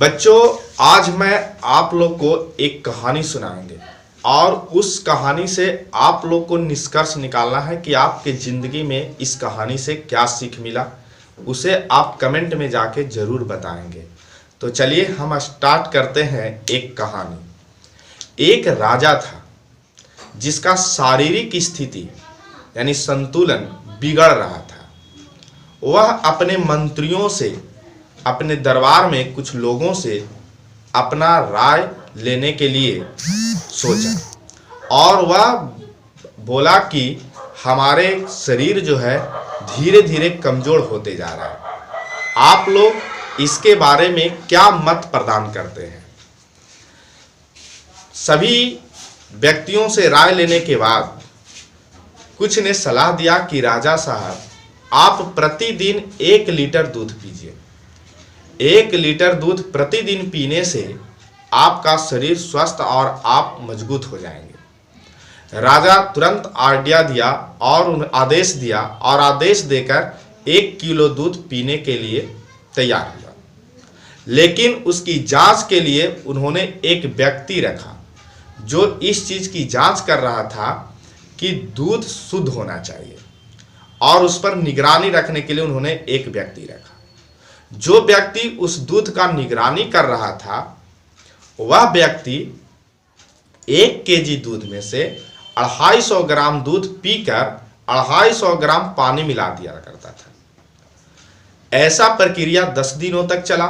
बच्चों, आज मैं आप लोग को एक कहानी सुनाएंगे और उस कहानी से आप लोग को निष्कर्ष निकालना है कि आपके ज़िंदगी में इस कहानी से क्या सीख मिला। उसे आप कमेंट में जाके ज़रूर बताएंगे। तो चलिए हम स्टार्ट करते हैं एक कहानी। एक राजा था जिसका शारीरिक स्थिति यानी संतुलन बिगड़ रहा था। वह अपने मंत्रियों से, अपने दरबार में कुछ लोगों से अपना राय लेने के लिए सोचा और वह बोला कि हमारे शरीर जो है धीरे धीरे कमज़ोर होते जा रहा है। आप लोग इसके बारे में क्या मत प्रदान करते हैं? सभी व्यक्तियों से राय लेने के बाद कुछ ने सलाह दिया कि राजा साहब, आप प्रतिदिन 1 लीटर दूध पीजिए। 1 लीटर दूध प्रतिदिन पीने से आपका शरीर स्वस्थ और आप मजबूत हो जाएंगे। राजा तुरंत आज्ञा दिया और आदेश दिया और आदेश देकर 1 किलो दूध पीने के लिए तैयार हुआ। लेकिन उसकी जांच के लिए उन्होंने एक व्यक्ति रखा जो इस चीज़ की जांच कर रहा था कि दूध शुद्ध होना चाहिए, और उस पर निगरानी रखने के लिए उन्होंने एक व्यक्ति रखा। जो व्यक्ति उस दूध का निगरानी कर रहा था वह व्यक्ति 1 केजी दूध में से 250 ग्राम दूध पीकर 250 ग्राम पानी मिला दिया करता था। ऐसा प्रक्रिया 10 दिनों तक चला।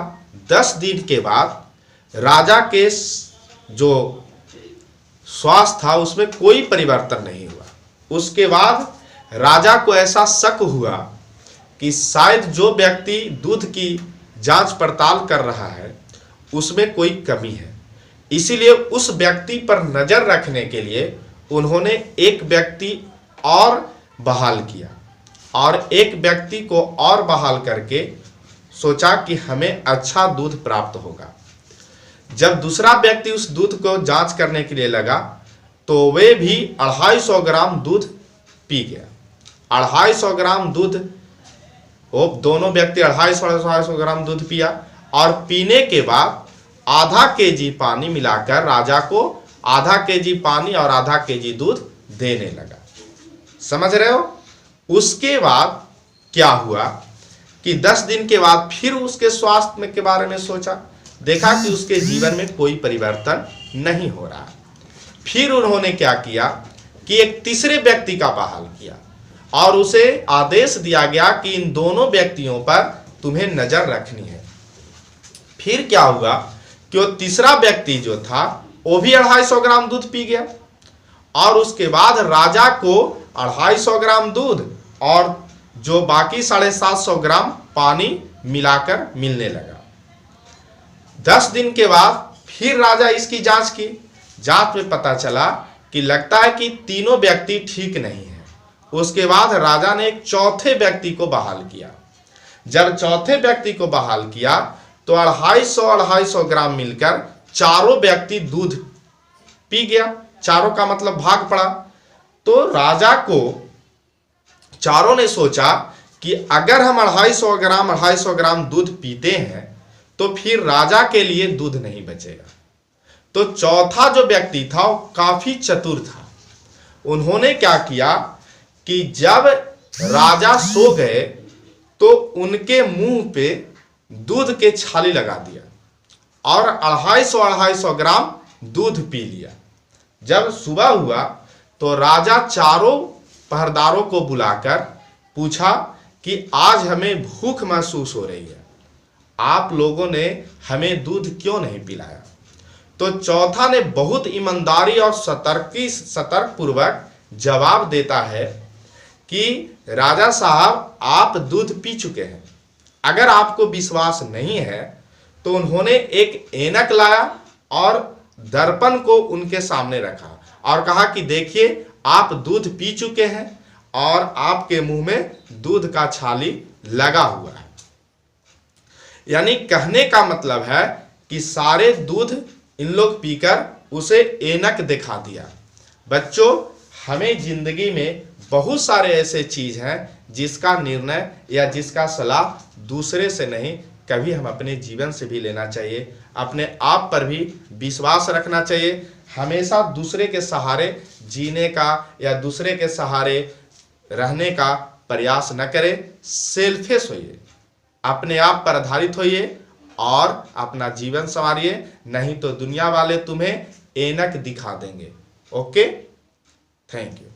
10 दिन के बाद राजा के जो स्वास्थ्य था उसमें कोई परिवर्तन नहीं हुआ। उसके बाद राजा को ऐसा शक हुआ कि शायद जो व्यक्ति दूध की जांच पड़ताल कर रहा है उसमें कोई कमी है। इसीलिए उस व्यक्ति पर नज़र रखने के लिए उन्होंने एक व्यक्ति और बहाल किया और एक व्यक्ति को और बहाल करके सोचा कि हमें अच्छा दूध प्राप्त होगा। जब दूसरा व्यक्ति उस दूध को जांच करने के लिए लगा तो वे भी 250 ग्राम दूध पी गया। 250 ग्राम दूध, वो दोनों व्यक्ति 250 ग्राम दूध पिया और पीने के बाद आधा केजी पानी मिलाकर राजा को आधा केजी पानी और आधा केजी दूध देने लगा। समझ रहे हो? उसके बाद क्या हुआ कि 10 दिन के बाद फिर उसके स्वास्थ्य के बारे में सोचा, देखा कि उसके जीवन में कोई परिवर्तन नहीं हो रहा। फिर उन्होंने क्या किया कि एक तीसरे व्यक्ति का बहाल किया और उसे आदेश दिया गया कि इन दोनों व्यक्तियों पर तुम्हें नजर रखनी है। फिर क्या हुआ कि वो तीसरा व्यक्ति जो था वो भी 250 ग्राम दूध पी गया और उसके बाद राजा को 250 ग्राम दूध और जो बाकी 750 ग्राम पानी मिलाकर मिलने लगा। 10 दिन के बाद फिर राजा इसकी जांच की। जांच में पता चला कि लगता है कि तीनों व्यक्ति ठीक नहीं है। उसके बाद राजा ने एक चौथे व्यक्ति को बहाल किया। जब चौथे व्यक्ति को बहाल किया तो 250 ग्राम मिलकर चारों व्यक्ति दूध पी गया। चारों का मतलब भाग पड़ा। तो राजा को चारों ने सोचा कि अगर हम 250 ग्राम दूध पीते हैं तो फिर राजा के लिए दूध नहीं बचेगा। तो चौथा जो व्यक्ति था वो काफी चतुर था। उन्होंने क्या किया कि जब राजा सो गए तो उनके मुंह पे दूध के छाली लगा दिया और 250 ग्राम दूध पी लिया। जब सुबह हुआ तो राजा चारों पहरेदारों को बुलाकर पूछा कि आज हमें भूख महसूस हो रही है, आप लोगों ने हमें दूध क्यों नहीं पिलाया? तो चौथा ने बहुत ईमानदारी और सतर्क पूर्वक जवाब देता है कि राजा साहब, आप दूध पी चुके हैं। अगर आपको विश्वास नहीं है तो उन्होंने एक ऐनक लाया और दर्पण को उनके सामने रखा और कहा कि देखिए, आप दूध पी चुके हैं और आपके मुंह में दूध का छाली लगा हुआ है। यानी कहने का मतलब है कि सारे दूध इन लोग पीकर उसे ऐनक दिखा दिया। बच्चों, हमें जिंदगी में बहुत सारे ऐसे चीज हैं जिसका निर्णय या जिसका सलाह दूसरे से नहीं, कभी हम अपने जीवन से भी लेना चाहिए। अपने आप पर भी विश्वास रखना चाहिए। हमेशा दूसरे के सहारे जीने का या दूसरे के सहारे रहने का प्रयास न करें। सेल्फिश होइए, अपने आप पर आधारित होइए और अपना जीवन संवारिए, नहीं तो दुनिया वाले तुम्हें ऐनक दिखा देंगे। Okay, thank you.